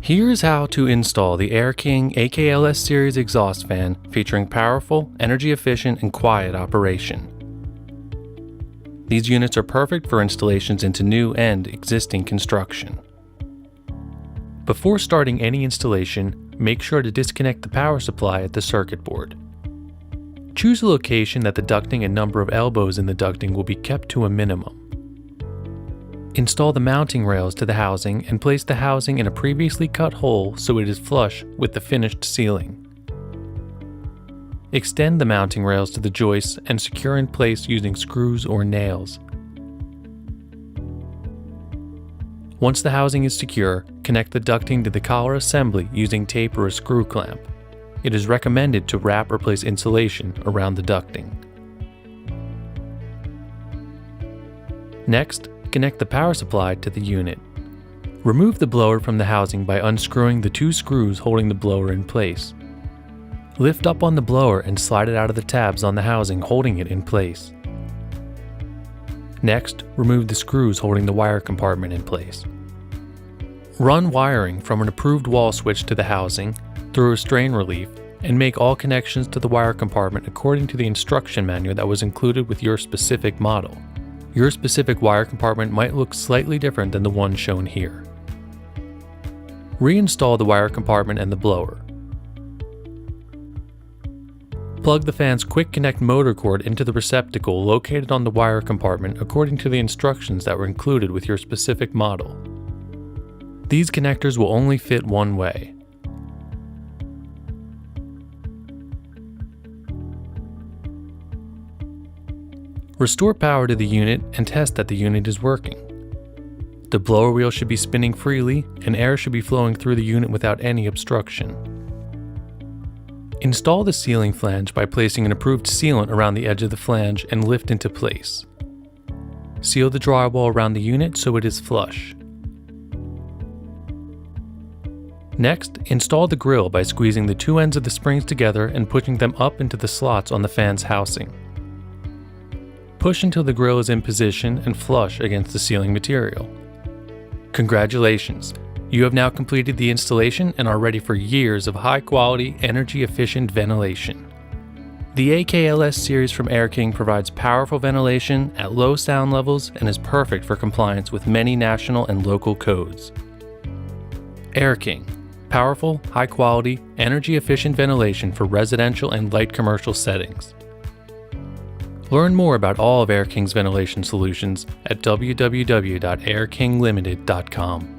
Here's how to install the Air King AKLS series exhaust fan featuring powerful, energy efficient, and quiet operation. These units are perfect for installations into new and existing construction. Before starting any installation, make sure to disconnect the power supply at the circuit board. Choose a location that the ducting and number of elbows in the ducting will be kept to a minimum. Install the mounting rails to the housing and place the housing in a previously cut hole so it is flush with the finished ceiling. Extend the mounting rails to the joists and secure in place using screws or nails. Once the housing is secure, connect the ducting to the collar assembly using tape or a screw clamp. It is recommended to wrap or place insulation around the ducting. Next, connect the power supply to the unit. Remove the blower from the housing by unscrewing the two screws holding the blower in place. Lift up on the blower and slide it out of the tabs on the housing holding it in place. Next, remove the screws holding the wire compartment in place. Run wiring from an approved wall switch to the housing through a strain relief and make all connections to the wire compartment according to the instruction manual that was included with your specific model. Your specific wire compartment might look slightly different than the one shown here. Reinstall the wire compartment and the blower. Plug the fan's quick connect motor cord into the receptacle located on the wire compartment according to the instructions that were included with your specific model. These connectors will only fit one way. Restore power to the unit and test that the unit is working. The blower wheel should be spinning freely and air should be flowing through the unit without any obstruction. Install the sealing flange by placing an approved sealant around the edge of the flange and lift into place. Seal the drywall around the unit so it is flush. Next, install the grill by squeezing the two ends of the springs together and pushing them up into the slots on the fan's housing. Push until the grill is in position and flush against the sealing material. Congratulations! You have now completed the installation and are ready for years of high-quality, energy-efficient ventilation. The AKLS series from Air King provides powerful ventilation at low sound levels and is perfect for compliance with many national and local codes. Air King, powerful, high-quality, energy-efficient ventilation for residential and light commercial settings. Learn more about all of Air King's ventilation solutions at www.airkinglimited.com.